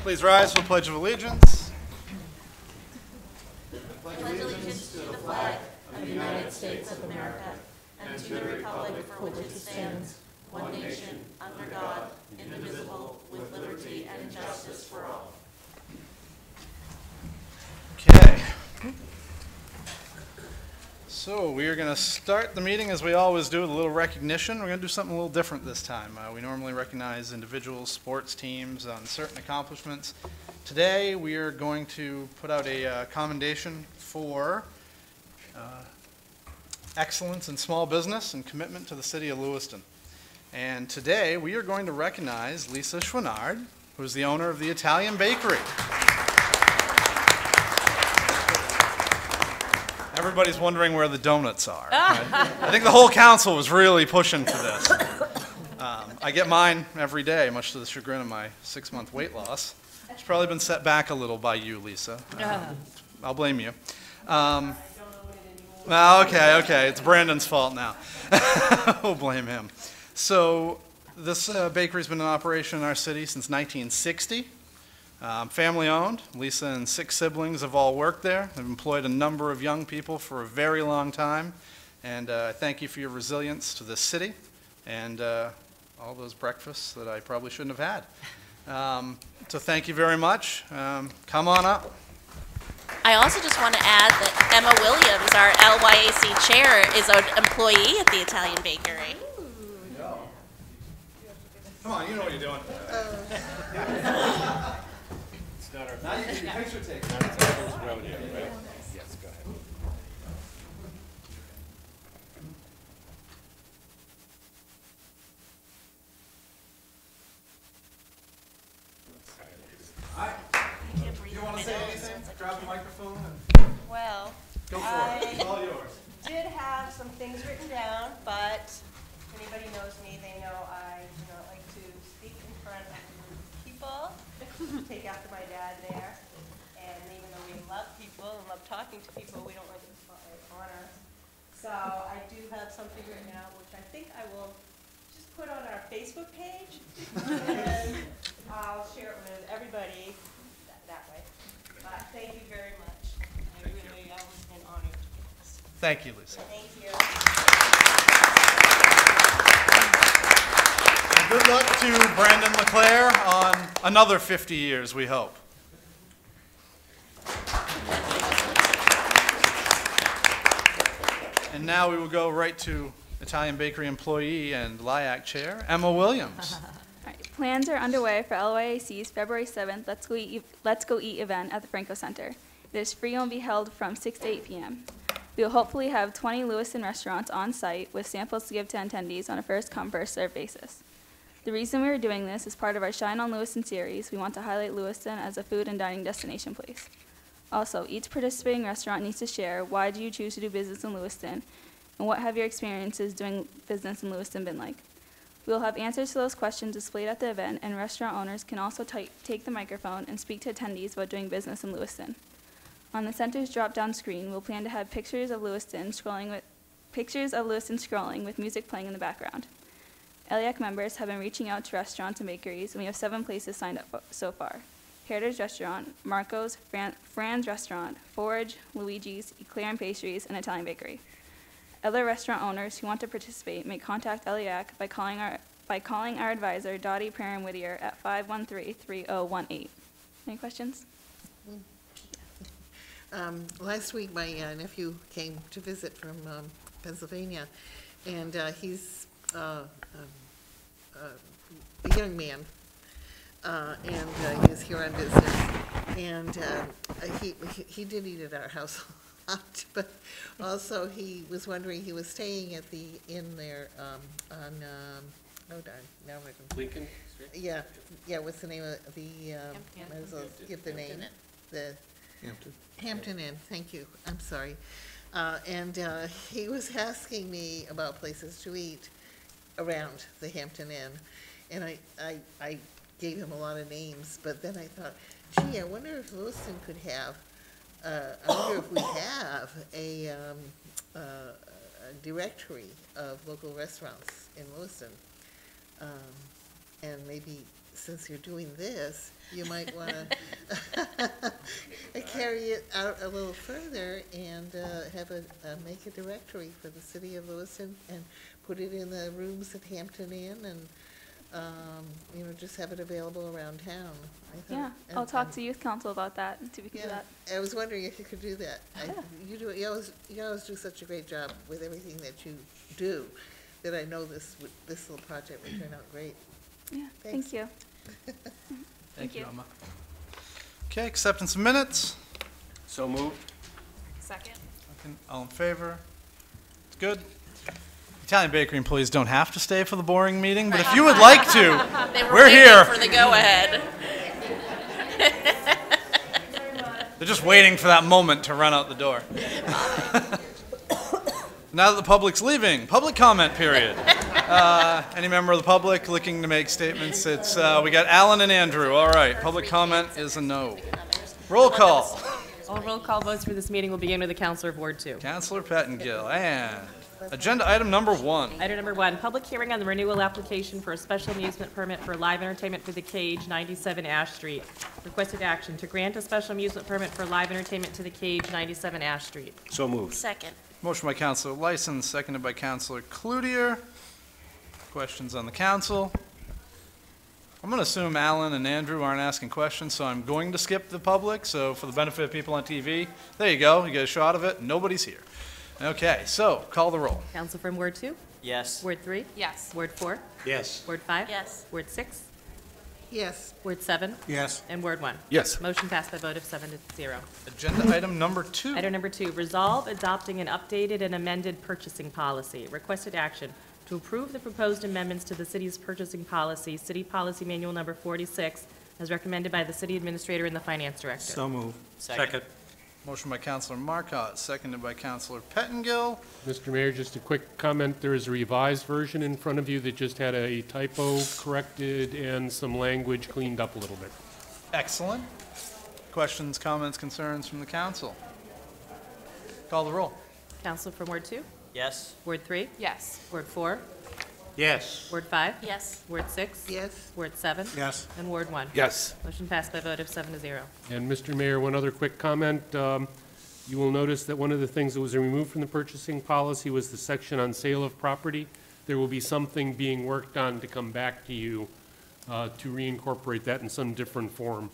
Please rise for the Pledge of Allegiance. Okay. So we are going to start the meeting as we always do with a little recognition. We're going to do something a little different this time. We normally recognize individuals, sports teams on certain accomplishments. Today we are going to put out a commendation for excellence in small business and commitment to the city of Lewiston. And today we are going to recognize Lisa Schwinnard, who is the owner of the Italian Bakery. Everybody's wondering where the donuts are. Right? I think the whole council was really pushing for this. I get mine every day, much to the chagrin of my 6-month weight loss. It's probably been set back a little by you, Lisa. I'll blame you. Okay, it's Brandon's fault now. We'll blame him. So this bakery's been in operation in our city since 1960. Family owned. Lisa and 6 siblings have all worked there. They've employed a number of young people for a very long time. And I thank you for your resilience to this city and all those breakfasts that I probably shouldn't have had. So thank you very much. Come on up. I also just want to add that Emma Williams, our LYAC chair, is an employee at the Italian Bakery. Come on, you know what you're doing. It's not our Now you can picture take. first rodeo, right? Yes, go ahead. You want to say anything? Grab the microphone and Well, go for it. It's all yours. did have some things written down, but if anybody knows me, they know I do not like to speak in front of a group of people. Take after my dad there. And even though we love people and love talking to people, we don't like the spotlight on us. So I do have something written out, which I think I will just put on our Facebook page. And I'll share it with everybody that way. But thank you very much. I was an honor to do this. Thank you, Lisa. Thank you. And good luck to Brandon LeClaire on another 50 years, we hope. And now we will go right to Italian Bakery employee and LIAC chair, Emma Williams. All right, plans are underway for LYAC's February 7th Let's Go Eat event at the Franco Center. It is free and will be held from 6 to 8 p.m. We will hopefully have 20 Lewiston restaurants on site with samples to give to attendees on a first-come, first-served basis. The reason we are doing this is part of our Shine on Lewiston series. We want to highlight Lewiston as a food and dining destination place. Also, each participating restaurant needs to share why do you choose to do business in Lewiston, and what have your experiences doing business in Lewiston been like. We will have answers to those questions displayed at the event, and restaurant owners can also take the microphone and speak to attendees about doing business in Lewiston. On the center's drop-down screen, we'll plan to have pictures of Lewiston scrolling with music playing in the background. LEAC members have been reaching out to restaurants and bakeries, and we have 7 places signed up so far. Heritage Restaurant, Marco's, Fran's Restaurant, Forge, Luigi's, Eclair and Pastries, and Italian Bakery. Other restaurant owners who want to participate may contact LEAC by calling our advisor, Dottie Perrin-Whittier, at 513-3018. Any questions? Last week, my nephew came to visit from Pennsylvania, and he's a young man, and he was here on business, and he did eat at our house a lot, but also he was wondering, he was staying at the inn there on, oh darn, now I can. Lincoln Street? Yeah, what's the name of the, might as well give the name. The Hampton Inn, thank you, I'm sorry. And he was asking me about places to eat around the Hampton Inn, and I gave him a lot of names, but then I thought, gee, I wonder if Lewiston could have, I wonder if we have a directory of local restaurants in Lewiston. And maybe since you're doing this, you might want to carry it out a little further and make a directory for the city of Lewiston and put it in the rooms at Hampton Inn and, just have it available around town. Yeah, I'll talk to youth council about that and see if we can do that. I was wondering if you could do that. You always do such a great job with everything that you do, that I know this little project would turn out great. Yeah, Thanks. thank you. Thank you, Emma. Okay, acceptance of minutes. So moved. Second. All in favor? It's good. Italian bakery employees don't have to stay for the boring meeting, but if you would like to, They were we're waiting here. for the go-ahead. They're just waiting for that moment to run out the door. Now that the public's leaving, public comment period. Any member of the public looking to make statements? It's we got Alan and Andrew. All right, public comment is a no. Roll call. All roll call votes for this meeting will begin with the Counselor of Ward 2. Councilor Pettingill. And agenda item number 1. Item number 1, public hearing on the renewal application for a special amusement permit for live entertainment for the Cage, 97 Ash Street. Requested action to grant a special amusement permit for live entertainment to the Cage, 97 Ash Street. So moved. Second. Motion by Councilor Lyson, seconded by Councilor Cloutier. Questions on the council? I'm going to assume Alan and Andrew aren't asking questions, so I'm going to skip the public. So for the benefit of people on TV, there you go. You get a shot of it. Nobody's here. Okay, so call the roll. Council from Ward 2? Yes. Ward 3? Yes. Ward 4? Yes. Ward 5? Yes. Ward 6? Yes. Ward 7? Yes. And Ward 1? Yes. Motion passed by a vote of 7-0. Agenda item number 2. Item number 2, resolve adopting an updated and amended purchasing policy. Requested action to approve the proposed amendments to the city's purchasing policy, City Policy Manual Number 46, as recommended by the city administrator and the finance director. So move. Second. Motion by Councilor Marcotte, seconded by Councilor Pettingill. Mr. Mayor, just a quick comment. There is a revised version in front of you that just had a typo corrected and some language cleaned up a little bit. Excellent. Questions, comments, concerns from the council? Call the roll. Council from Ward 2? Yes. Ward 3? Yes. Ward 4? Yes. Ward 5? Yes. Ward 6? Yes. Ward 7? Yes. And Ward 1? Yes. Motion passed by a vote of 7-0. And Mr. Mayor, one other quick comment. You will notice that one of the things that was removed from the purchasing policy was the section on sale of property. There will be something being worked on to come back to you to reincorporate that in some different form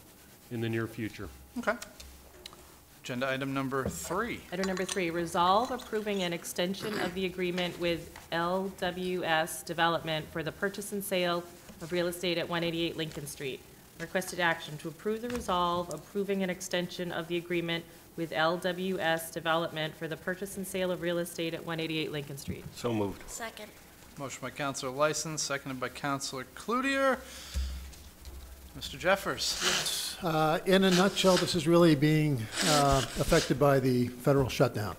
in the near future. Okay. Agenda item number 3. Item number 3, resolve approving an extension of the agreement with LWS Development for the purchase and sale of real estate at 188 Lincoln Street. Requested action to approve the resolve approving an extension of the agreement with LWS Development for the purchase and sale of real estate at 188 Lincoln Street. So moved. Second. Motion by Councilor Lyson, seconded by Councilor Cloutier. Mr. Jeffers. In a nutshell, this is really being affected by the federal shutdown.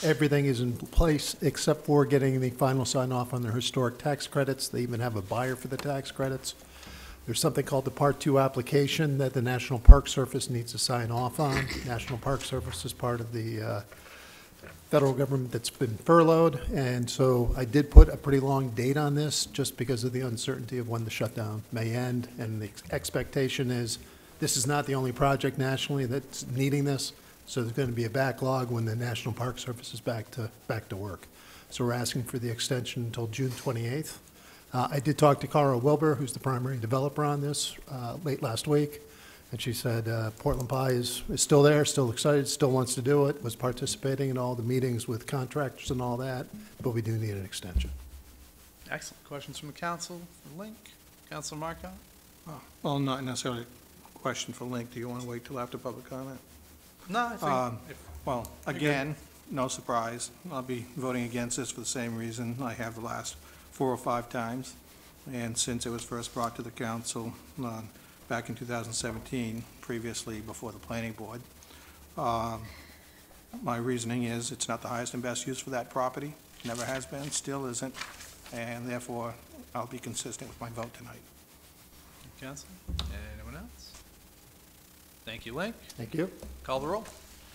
Everything is in place except for getting the final sign-off on their historic tax credits. They even have a buyer for the tax credits. There's something called the Part 2 application that the National Park Service needs to sign off on. National Park Service is part of the federal government that's been furloughed, and so I did put a pretty long date on this just because of the uncertainty of when the shutdown may end, and the expectation is this is not the only project nationally that's needing this, so there's going to be a backlog when the National Park Service is back to work. So we're asking for the extension until June 28th. I did talk to Cara Wilbur, who's the primary developer on this, late last week. And she said Portland Pie is still there, still excited, still wants to do it, was participating in all the meetings with contractors and all that, but we do need an extension. Excellent. Questions from the council? Link? Councilor Marcotte? Well, not necessarily a question for Link. Do you want to wait till after public comment? No, I think. Well, again, no surprise. I'll be voting against this for the same reason I have the last 4 or 5 times. And since it was first brought to the council back in 2017, previously before the planning board, my reasoning is it's not the highest and best use for that property. Never has been, still isn't, and therefore I'll be consistent with my vote tonight. Council? Anyone else? Thank you, Link. Thank you. Call the roll.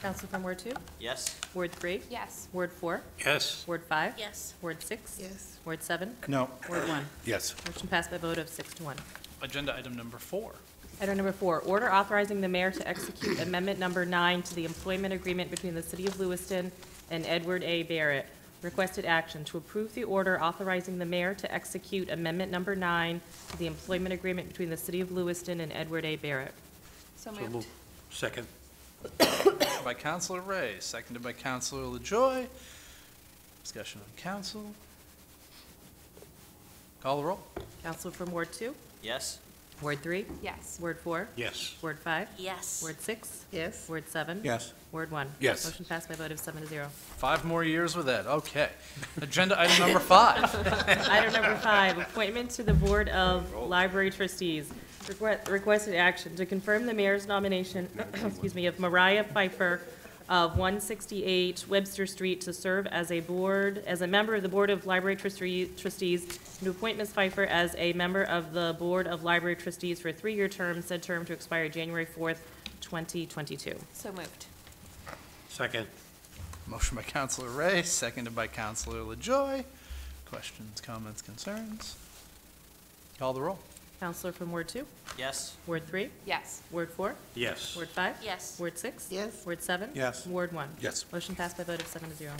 Counsel from Ward 2? Yes. Ward 3? Yes. Ward 4? Yes. Ward 5? Yes. Ward 6? Yes. Ward 7? No. Ward 1? Yes. Motion passed by a vote of 6 to 1. Agenda item number 4. Item number 4, order authorizing the mayor to execute amendment number 9 to the employment agreement between the City of Lewiston and Edward A. Barrett. Requested action to approve the order authorizing the mayor to execute amendment number 9 to the employment agreement between the City of Lewiston and Edward A. Barrett. So So moved. moved. Second. By Councilor Ray, seconded by Councilor LaJoy. Discussion on council. Call the roll. Counsel from Ward 2? Yes. Ward 3? Yes. Word 4? Yes. Word 5? Yes. Word 6? Yes. Word 7? Yes. Word 1? Yes. Motion passed by a vote of 7 to 0. 5 more years with Ed, okay. Agenda item number 5. Item number 5, appointment to the Board of Library Trustees. Requested action to confirm the mayor's nomination, excuse me, of Mariah Pfeiffer of 168 Webster Street to serve as a member of the Board of Library Trustees, and to appoint Ms. Pfeiffer as a member of the Board of Library Trustees for a 3-year term, said term to expire January 4th, 2022. So moved. Second. Motion by Councilor Ray, seconded by Councilor LaJoy. Questions, comments, concerns? Call the roll. Counselor from Ward 2? Yes. Ward 3? Yes. Word 4? Yes. Word 5? Yes. Word 6? Yes. Word 7? Yes. Word 1? Yes. Motion passed by a vote of 7 to 0.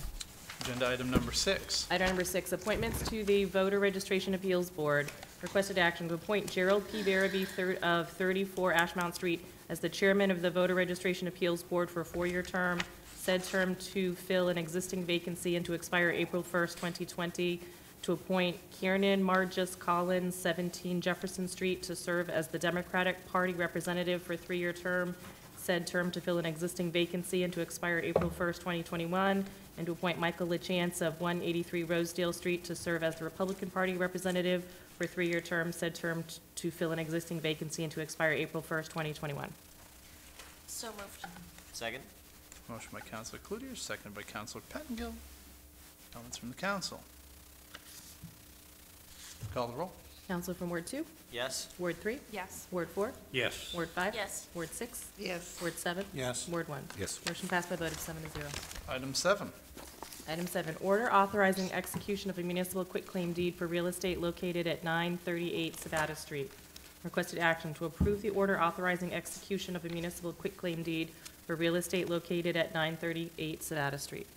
Agenda item number 6. Item number 6, appointments to the Voter Registration Appeals Board. Requested action to appoint Gerald P. Barabee of 34 Ashmount Street as the chairman of the Voter Registration Appeals Board for a 4-year term, said term to fill an existing vacancy and to expire April 1st, 2020. To appoint Kiernan Margus Collins, 17 Jefferson Street, to serve as the Democratic Party representative for a 3-year term, said term to fill an existing vacancy and to expire April 1st, 2021, and to appoint Michael LaChance of 183 Rosedale Street to serve as the Republican Party representative for a 3-year term, said term to fill an existing vacancy and to expire April 1st, 2021. So moved. Second. Motion by Councilor Cloutier, seconded by Councilor Pettingill. Comments from the council. Call the roll. Counsel from Ward 2? Yes. Ward 3? Yes. Word 4? Yes. Word 5? Yes. Word 6? Yes. Word 7? Yes. Word 1? Yes. Motion passed by a vote of 7 to 0. Item 7. Item 7, order authorizing execution of a municipal quitclaim deed for real estate located at 938 Sabata Street. Requested action to approve the order authorizing execution of a municipal quitclaim deed for real estate located at 938 Sabata Street.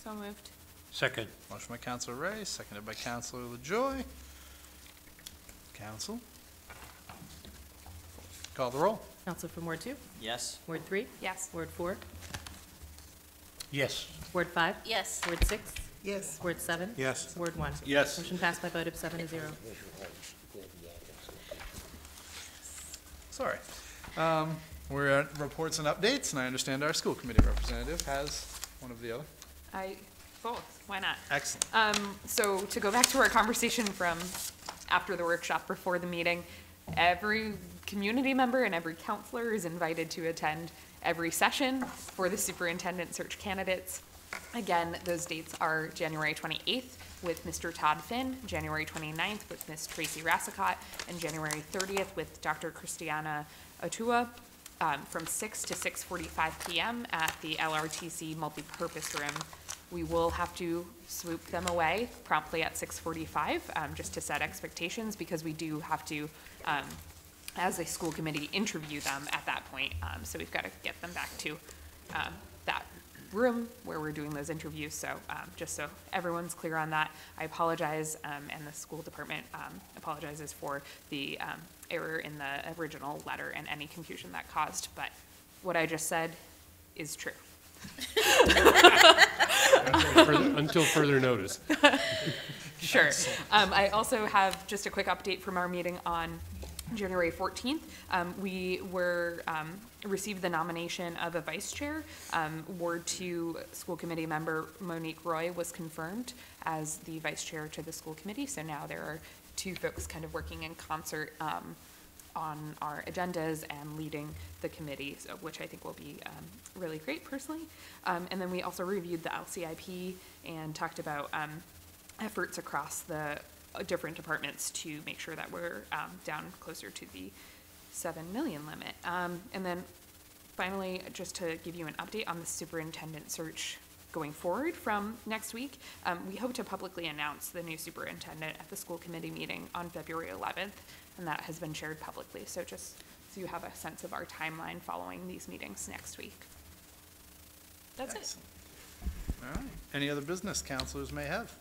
So moved. Second. Motion by Councilor Ray, seconded by Councilor LaJoy. Council. Call the roll. Counsel from Ward 2? Yes. Word 3? Yes. Word 4? Yes. Word 5? Yes. Word 6? Yes. Word 7? Yes. Word 1? Yes. Motion passed by a vote of 7 to 0. Sorry. We're at reports and updates, and I understand our school committee representative has one of the other. Both, why not? Excellent. So to go back to our conversation from after the workshop before the meeting, every community member and every counselor is invited to attend every session for the superintendent search candidates. Again, those dates are January 28th with Mr. Todd Finn, January 29th with Ms. Tracy Rassicott, and January 30th with Dr. Christiana Otua, from 6 to 6:45 p.m. at the LRTC multipurpose room. We will have to swoop them away promptly at 6:45, just to set expectations, because we do have to, as a school committee, interview them at that point. So we've got to get them back to that room where we're doing those interviews. So just so everyone's clear on that, I apologize, and the school department apologizes for the error in the original letter and any confusion that caused. But what I just said is true. Until further notice. Sure. I also have just a quick update from our meeting on January 14th. We received the nomination of a vice chair. Ward 2 school committee member Monique Roy was confirmed as the vice chair to the school committee. So now there are 2 folks kind of working in concert on our agendas and leading the committee, so, which I think will be really great personally. And then we also reviewed the LCIP and talked about efforts across the different departments to make sure that we're down closer to the 7 million limit. And then Finally, just to give you an update on the superintendent search going forward from next week, we hope to publicly announce the new superintendent at the school committee meeting on February 11th, and that has been shared publicly. So just so you have a sense of our timeline following these meetings next week. That's it. All right. Any other business counselors may have?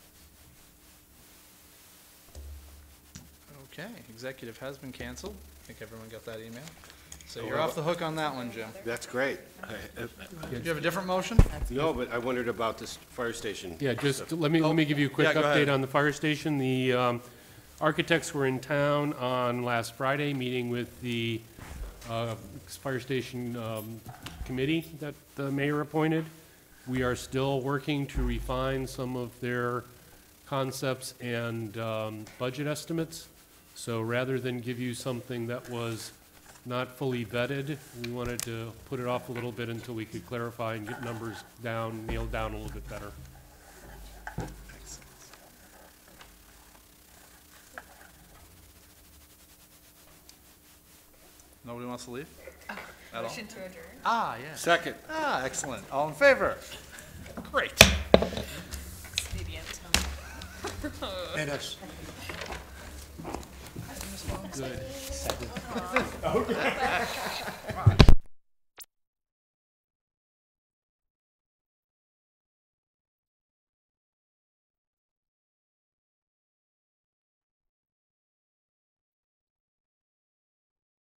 Okay, executive has been canceled. I think everyone got that email. So you're off the hook on that one, Jim. That's great. Do you have a different motion? No, but I wondered about this fire station. Yeah, just let me give you a quick Yeah, go update ahead. on the fire station. The architects were in town on last Friday, meeting with the fire station committee that the mayor appointed. We are still working to refine some of their concepts and budget estimates. So rather than give you something that was not fully vetted, we wanted to put it off a little bit until we could clarify and get numbers down, nailed down a little bit better. Nobody wants to leave? At all? Motion to adjourn. Ah, yeah. Second. Ah, excellent. All in favor? Great. Expedient. Dennis. Good. Come on.